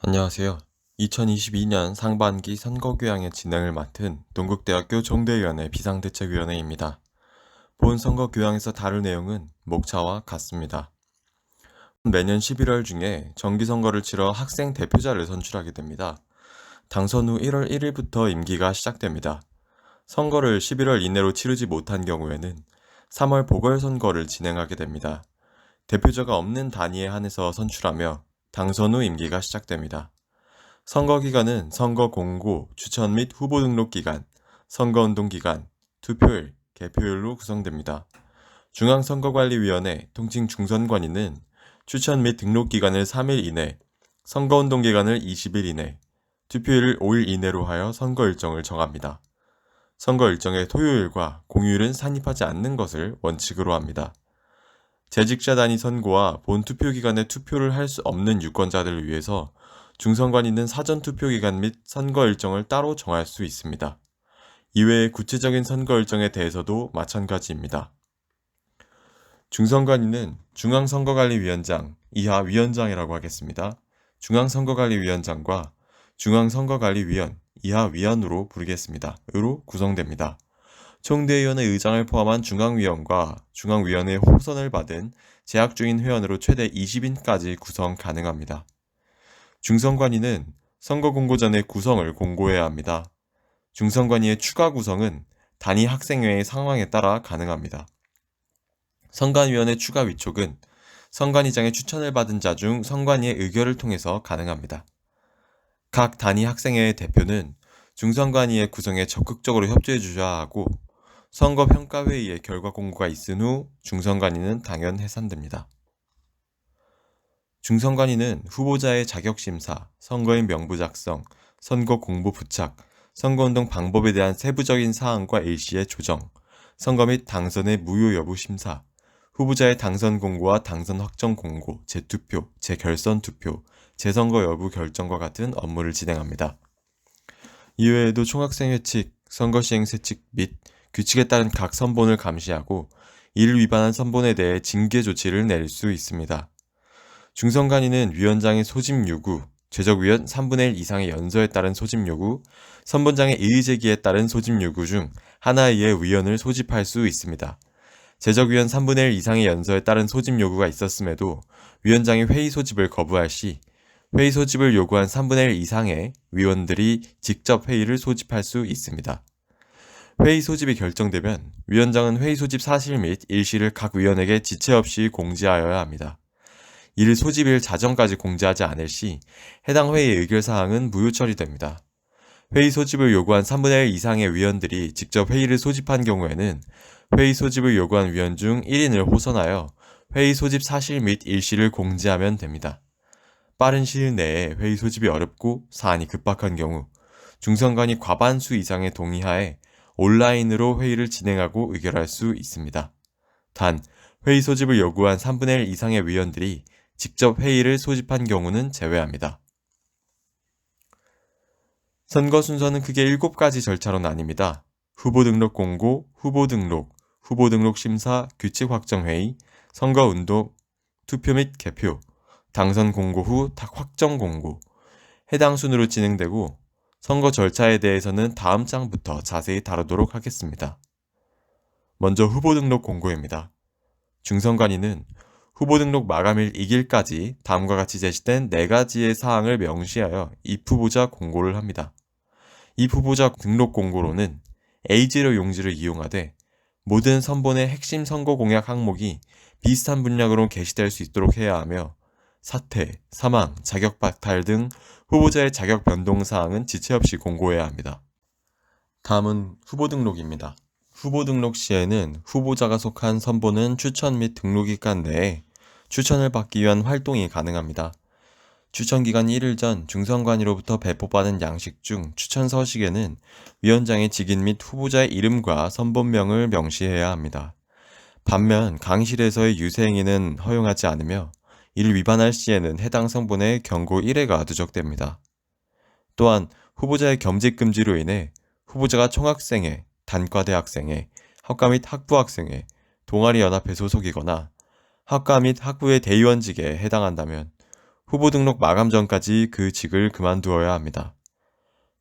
안녕하세요. 2022년 상반기 선거교양의 진행을 맡은 동국대학교 종대위원회 비상대책위원회입니다. 본 선거교양에서 다룰 내용은 목차와 같습니다. 매년 11월 중에 정기선거를 치러 학생 대표자를 선출하게 됩니다. 당선 후 1월 1일부터 임기가 시작됩니다. 선거를 11월 이내로 치르지 못한 경우에는 3월 보궐선거를 진행하게 됩니다. 대표자가 없는 단위에 한해서 선출하며 당선 후 임기가 시작됩니다. 선거 기간은 선거 공고, 추천 및 후보 등록 기간, 선거운동 기간, 투표일, 개표일로 구성됩니다. 중앙선거관리위원회 통칭 중선관위는 추천 및 등록 기간을 3일 이내, 선거운동 기간을 20일 이내, 투표일을 5일 이내로 하여 선거 일정을 정합니다. 선거 일정의 토요일과 공휴일은 산입하지 않는 것을 원칙으로 합니다. 재직자 단위 선고와 본 투표 기간에 투표를 할 수 없는 유권자들을 위해서 중선관위는 사전투표 기간 및 선거 일정을 따로 정할 수 있습니다. 이외의 구체적인 선거 일정에 대해서도 마찬가지입니다. 중선관위는 중앙선거관리위원장, 이하 위원장이라고 하겠습니다. 중앙선거관리위원장과 중앙선거관리위원, 이하 위원으로 부르겠습니다. 으로 구성됩니다. 총대위원회 의장을 포함한 중앙위원과 중앙위원회 호선을 받은 재학 중인 회원으로 최대 20인까지 구성 가능합니다. 중선관위는 선거 공고 전에 구성을 공고해야 합니다. 중선관위의 추가 구성은 단위 학생회의 상황에 따라 가능합니다. 선관위원회 추가 위촉은 선관위장의 추천을 받은 자 중 선관위의 의결을 통해서 가능합니다. 각 단위 학생회의 대표는 중선관위의 구성에 적극적으로 협조해 주셔야 하고 선거평가회의의 결과 공고가 있은 후 중선관위는 당연 해산됩니다. 중선관위는 후보자의 자격심사, 선거인 명부 작성, 선거 공보 부착, 선거운동 방법에 대한 세부적인 사항과 일시의 조정, 선거 및 당선의 무효 여부 심사, 후보자의 당선 공고와 당선 확정 공고, 재투표, 재결선 투표, 재선거 여부 결정과 같은 업무를 진행합니다. 이외에도 총학생 회칙, 선거 시행 세칙 및 규칙에 따른 각 선본을 감시하고 이를 위반한 선본에 대해 징계 조치를 내릴 수 있습니다. 중선관위는 위원장의 소집 요구, 제적위원 3분의 1 이상의 연서에 따른 소집 요구, 선본장의 이의제기에 따른 소집 요구 중 하나에 의해 위원을 소집할 수 있습니다. 제적위원 3분의 1 이상의 연서에 따른 소집 요구가 있었음에도 위원장이 회의 소집을 거부할 시 회의 소집을 요구한 3분의 1 이상의 위원들이 직접 회의를 소집할 수 있습니다. 회의 소집이 결정되면 위원장은 회의 소집 사실 및 일시를 각 위원에게 지체 없이 공지하여야 합니다. 이를 소집일 자정까지 공지하지 않을 시 해당 회의 의결사항은 무효 처리됩니다. 회의 소집을 요구한 3분의 1 이상의 위원들이 직접 회의를 소집한 경우에는 회의 소집을 요구한 위원 중 1인을 호선하여 회의 소집 사실 및 일시를 공지하면 됩니다. 빠른 시일 내에 회의 소집이 어렵고 사안이 급박한 경우 중선관위 과반수 이상의 동의하에 온라인으로 회의를 진행하고 의결할 수 있습니다. 단, 회의 소집을 요구한 3분의 1 이상의 위원들이 직접 회의를 소집한 경우는 제외합니다. 선거 순서는 크게 7가지 절차로 나뉩니다. 후보 등록 공고, 후보 등록 심사, 규칙 확정 회의, 선거 운동, 투표 및 개표, 당선 공고 후 확정 공고, 해당 순으로 진행되고 선거 절차에 대해서는 다음 장부터 자세히 다루도록 하겠습니다. 먼저 후보 등록 공고입니다. 중선관위는 후보 등록 마감일 2일까지 다음과 같이 제시된 4가지의 사항을 명시하여 입후보자 공고를 합니다. 입후보자 등록 공고로는 A0 용지를 이용하되 모든 선본의 핵심 선거 공약 항목이 비슷한 분량으로 게시될 수 있도록 해야 하며 사퇴, 사망, 자격 박탈 등 후보자의 자격 변동 사항은 지체 없이 공고해야 합니다. 다음은 후보 등록입니다. 후보 등록 시에는 후보자가 속한 선본은 추천 및 등록기간 내에 추천을 받기 위한 활동이 가능합니다. 추천기간 1일 전 중선관위로부터 배포받은 양식 중 추천 서식에는 위원장의 직인 및 후보자의 이름과 선본명을 명시해야 합니다. 반면 강의실에서의 유세행위는 허용하지 않으며 이를 위반할 시에는 해당 성본에 경고 1회가 누적됩니다. 또한 후보자의 겸직 금지로 인해 후보자가 총학생회, 단과대학생회, 학과 및 학부학생회, 동아리연합회 소속이거나 학과 및 학부의 대의원직에 해당한다면 후보 등록 마감 전까지 그 직을 그만두어야 합니다.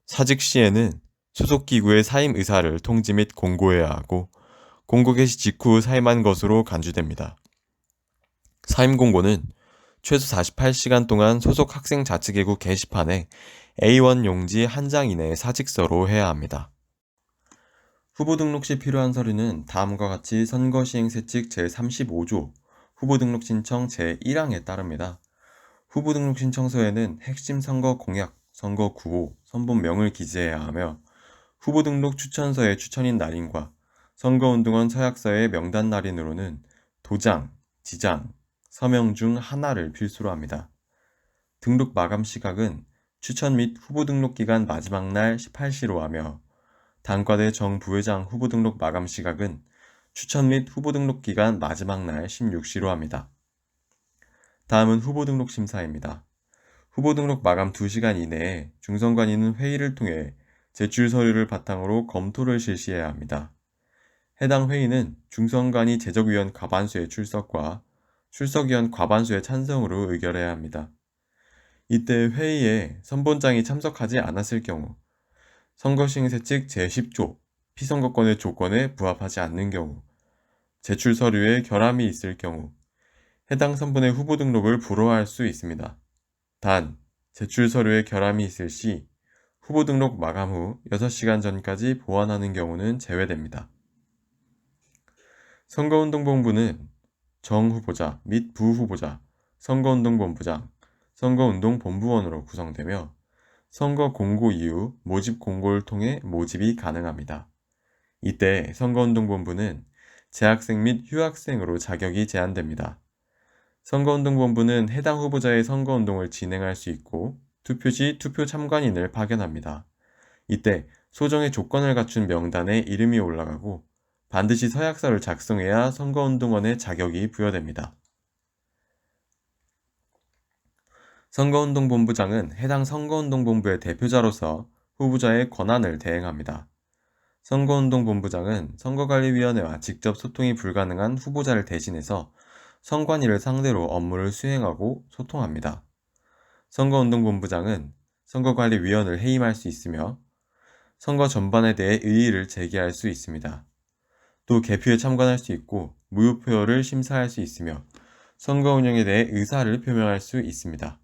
사직 시에는 소속 기구의 사임 의사를 통지 및 공고해야 하고 공고 개시 직후 사임한 것으로 간주됩니다. 사임 공고는 최소 48시간 동안 소속 학생 자치계구 게시판에 A1 용지 한 장 이내의 사직서로 해야 합니다. 후보 등록 시 필요한 서류는 다음과 같이 선거시행세칙 제35조 후보 등록 신청 제1항에 따릅니다. 후보 등록 신청서에는 핵심 선거 공약, 선거 구호, 선본명을 기재해야 하며 후보 등록 추천서의 추천인 날인과 선거운동원 서약서의 명단 날인으로는 도장, 지장, 서명 중 하나를 필수로 합니다. 등록 마감 시각은 추천 및 후보 등록 기간 마지막 날 18시로 하며 단과대 정부회장 후보 등록 마감 시각은 추천 및 후보 등록 기간 마지막 날 16시로 합니다. 다음은 후보 등록 심사입니다. 후보 등록 마감 2시간 이내에 중선관위는 회의를 통해 제출 서류를 바탕으로 검토를 실시해야 합니다. 해당 회의는 중선관위 제적위원 과반수의 출석과 출석위원 과반수의 찬성으로 의결해야 합니다. 이때 회의에 선본장이 참석하지 않았을 경우 선거시행세칙 제10조 피선거권의 조건에 부합하지 않는 경우 제출 서류에 결함이 있을 경우 해당 선본의 후보 등록을 불허할 수 있습니다. 단, 제출 서류에 결함이 있을 시 후보 등록 마감 후 6시간 전까지 보완하는 경우는 제외됩니다. 선거운동본부는 정후보자 및 부후보자, 선거운동본부장, 선거운동본부원으로 구성되며 선거 공고 이후 모집 공고를 통해 모집이 가능합니다. 이때 선거운동본부는 재학생 및 휴학생으로 자격이 제한됩니다. 선거운동본부는 해당 후보자의 선거운동을 진행할 수 있고 투표 시 투표 참관인을 파견합니다. 이때 소정의 조건을 갖춘 명단에 이름이 올라가고 반드시 서약서를 작성해야 선거운동원의 자격이 부여됩니다. 선거운동본부장은 해당 선거운동본부의 대표자로서 후보자의 권한을 대행합니다. 선거운동본부장은 선거관리위원회와 직접 소통이 불가능한 후보자를 대신해서 선관위를 상대로 업무를 수행하고 소통합니다. 선거운동본부장은 선거관리위원을 해임할 수 있으며 선거 전반에 대해異議를 제기할 수 있습니다. 또 개표에 참관할 수 있고 무효표를 심사할 수 있으며 선거 운영에 대해 의사를 표명할 수 있습니다.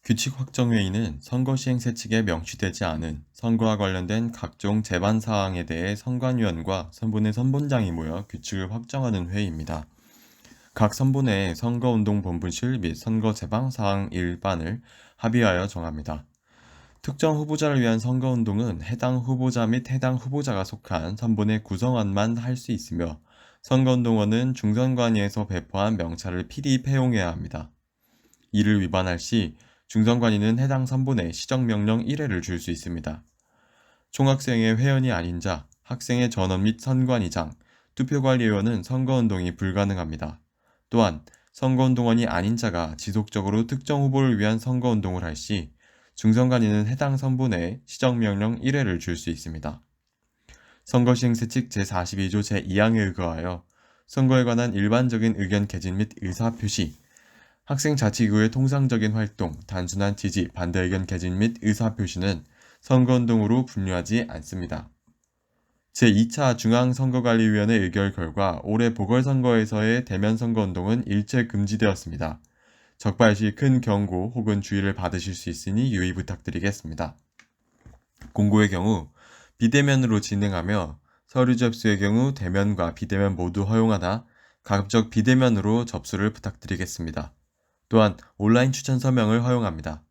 규칙 확정회의는 선거시행세칙에 명시되지 않은 선거와 관련된 각종 제반사항에 대해 선관위원과 선본의 선본장이 모여 규칙을 확정하는 회의입니다. 각 선본의 선거운동본부실 및 선거제방사항 일반을 합의하여 정합니다. 특정 후보자를 위한 선거운동은 해당 후보자 및 해당 후보자가 속한 선본의 구성원만 할 수 있으며 선거운동원은 중선관위에서 배포한 명찰을 필히 폐용해야 합니다. 이를 위반할 시 중선관위는 해당 선본에 시정명령 1회를 줄 수 있습니다. 총학생회 회원이 아닌 자, 학생회 전원 및 선관위장, 투표관리위원은 선거운동이 불가능합니다. 또한 선거운동원이 아닌 자가 지속적으로 특정 후보를 위한 선거운동을 할 시 중선관위는 해당 선본에 시정명령 1회를 줄 수 있습니다. 선거시행세칙 제42조 제2항에 의거하여 선거에 관한 일반적인 의견 개진 및 의사표시, 학생자치기구의 통상적인 활동, 단순한 지지, 반대 의견 개진 및 의사표시는 선거운동으로 분류하지 않습니다. 제2차 중앙선거관리위원회 의결 결과 올해 보궐선거에서의 대면 선거운동은 일체 금지되었습니다. 적발 시 큰 경고 혹은 주의를 받으실 수 있으니 유의 부탁드리겠습니다. 공고의 경우 비대면으로 진행하며 서류 접수의 경우 대면과 비대면 모두 허용하나 가급적 비대면으로 접수를 부탁드리겠습니다. 또한 온라인 추천 서명을 허용합니다.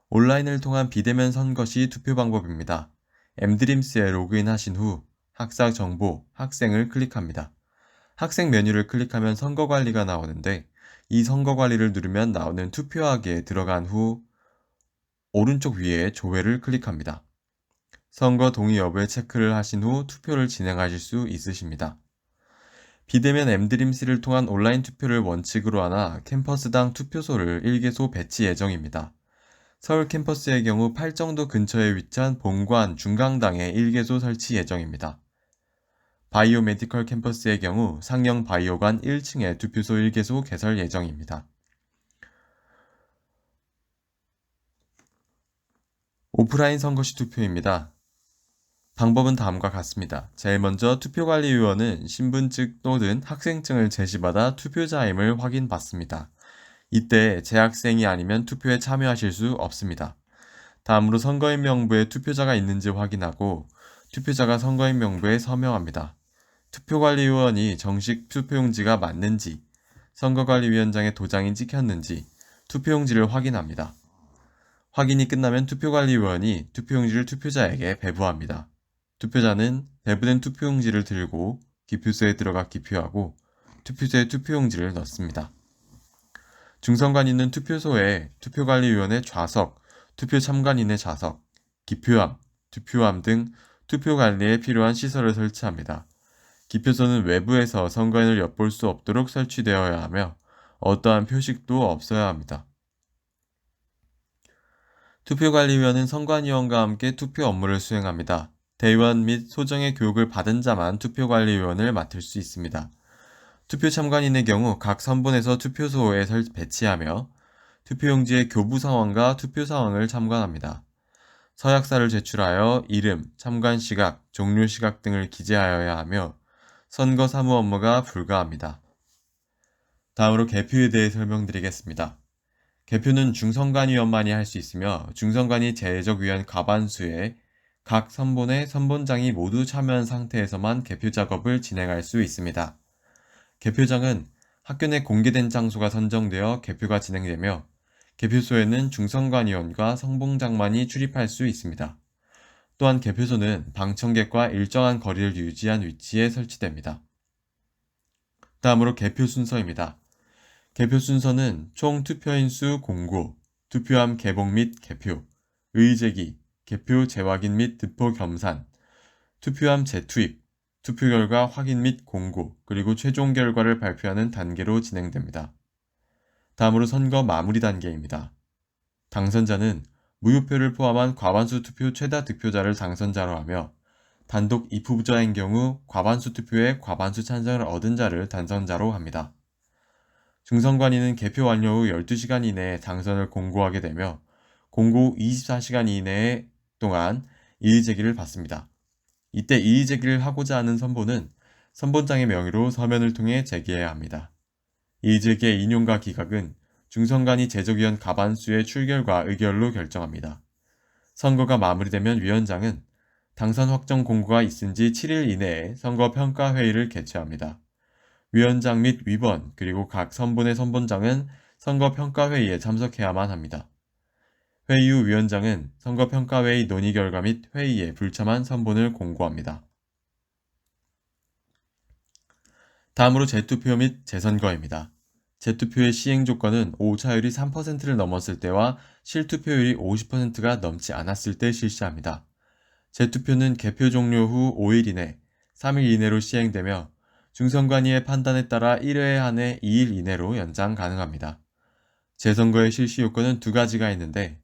온라인을 통한 비대면 선거 시 투표 방법입니다. m드림스에 로그인하신 후 학사 정보, 학생을 클릭합니다. 학생 메뉴를 클릭하면 선거관리가 나오는데 이 선거관리를 누르면 나오는 투표하기에 들어간 후 오른쪽 위에 조회를 클릭합니다. 선거 동의 여부에 체크를 하신 후 투표를 진행하실 수 있으십니다. 비대면 m드림스를 통한 온라인 투표를 원칙으로 하나 캠퍼스당 투표소를 1개소 배치 예정입니다. 서울 캠퍼스의 경우 팔정도 근처에 위치한 본관 중강당에 1개소 설치 예정입니다. 바이오메디컬 캠퍼스의 경우 상영 바이오관 1층에 투표소 1개소 개설 예정입니다. 오프라인 선거시 투표입니다. 방법은 다음과 같습니다. 제일 먼저 투표관리위원은 신분증 또는 학생증을 제시받아 투표자임을 확인받습니다. 이때 재학생이 아니면 투표에 참여하실 수 없습니다. 다음으로 선거인 명부에 투표자가 있는지 확인하고 투표자가 선거인 명부에 서명합니다. 투표관리위원이 정식 투표용지가 맞는지, 선거관리위원장의 도장이 찍혔는지 투표용지를 확인합니다. 확인이 끝나면 투표관리위원이 투표용지를 투표자에게 배부합니다. 투표자는 배부된 투표용지를 들고 기표소에 들어가 기표하고 투표소에 투표용지를 넣습니다. 중선관인은 투표소에 투표관리위원의 좌석, 투표 참관인의 좌석, 기표함, 투표함 등 투표관리에 필요한 시설을 설치합니다. 기표소는 외부에서 선거인을 엿볼 수 없도록 설치되어야 하며 어떠한 표식도 없어야 합니다. 투표관리위원은 선관위원과 함께 투표 업무를 수행합니다. 대의원 및 소정의 교육을 받은 자만 투표관리위원을 맡을 수 있습니다. 투표 참관인의 경우 각 선본에서 투표소에 배치하며 투표용지의 교부 상황과 투표 상황을 참관합니다. 서약사를 제출하여 이름, 참관 시각, 종료 시각 등을 기재하여야 하며 선거 사무 업무가 불가합니다. 다음으로 개표에 대해 설명드리겠습니다. 개표는 중선관위원만이 할 수 있으며 중선관위 제적위원 과반수에 각 선본의 선본장이 모두 참여한 상태에서만 개표 작업을 진행할 수 있습니다. 개표장은 학교 내 공개된 장소가 선정되어 개표가 진행되며 개표소에는 중선관위원과 선본장만이 출입할 수 있습니다. 또한 개표소는 방청객과 일정한 거리를 유지한 위치에 설치됩니다. 다음으로 개표 순서입니다. 개표 순서는 총 투표인 수 공고, 투표함 개봉 및 개표, 의제기, 개표 재확인 및 득표 겸산, 투표함 재투입, 투표 결과 확인 및 공고, 그리고 최종 결과를 발표하는 단계로 진행됩니다. 다음으로 선거 마무리 단계입니다. 당선자는 무효표를 포함한 과반수 투표 최다 득표자를 당선자로 하며 단독 입후보자인 경우 과반수 투표에 과반수 찬성을 얻은 자를 당선자로 합니다. 중선관위는 개표 완료 후 12시간 이내에 당선을 공고하게 되며 공고 후 24시간 이내 동안 이의제기를 받습니다. 이때 이의제기를 하고자 하는 선본은 선본장의 명의로 서면을 통해 제기해야 합니다. 이의제기의 인용과 기각은 중선관위 제적위원 과반수의 출결과 의결로 결정합니다. 선거가 마무리되면 위원장은 당선 확정 공고가 있은 지 7일 이내에 선거평가회의를 개최합니다. 위원장 및 위원 그리고 각 선본의 선본장은 선거평가회의에 참석해야만 합니다. 회의 후 위원장은 선거평가회의 논의 결과 및 회의에 불참한 선본을 공고합니다. 다음으로 재투표 및 재선거입니다. 재투표의 시행 조건은 오차율이 3%를 넘었을 때와 실투표율이 50%가 넘지 않았을 때 실시합니다. 재투표는 개표 종료 후 5일 이내, 3일 이내로 시행되며 중선관위의 판단에 따라 1회에 한해 2일 이내로 연장 가능합니다. 재선거의 실시 요건은 두 가지가 있는데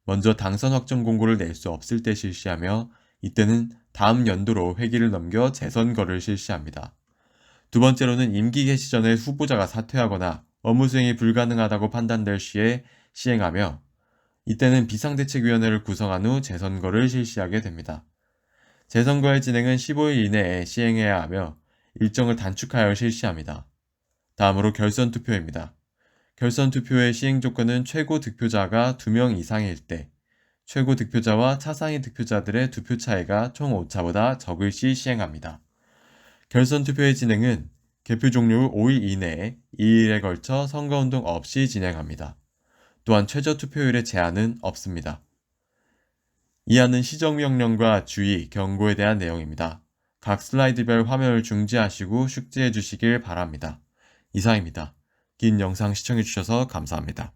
먼저 당선 확정 공고를 낼 수 없을 때 실시하며 이때는 다음 연도로 회기를 넘겨 재선거를 실시합니다. 두 번째로는 임기 개시 전에 후보자가 사퇴하거나 업무 수행이 불가능하다고 판단될 시에 시행하며 이때는 비상대책위원회를 구성한 후 재선거를 실시하게 됩니다. 재선거의 진행은 15일 이내에 시행해야 하며 일정을 단축하여 실시합니다. 다음으로 결선투표입니다. 결선투표의 시행 조건은 최고 득표자가 2명 이상일 때, 최고 득표자와 차상위 득표자들의 투표 차이가 총 오차보다 적을 시 시행합니다. 결선투표의 진행은 개표 종료 후 5일 이내에 2일에 걸쳐 선거운동 없이 진행합니다. 또한 최저 투표율의 제한은 없습니다. 이하는 시정명령과 주의, 경고에 대한 내용입니다. 각 슬라이드별 화면을 중지하시고 숙지해 주시길 바랍니다. 이상입니다. 긴 영상 시청해 주셔서 감사합니다.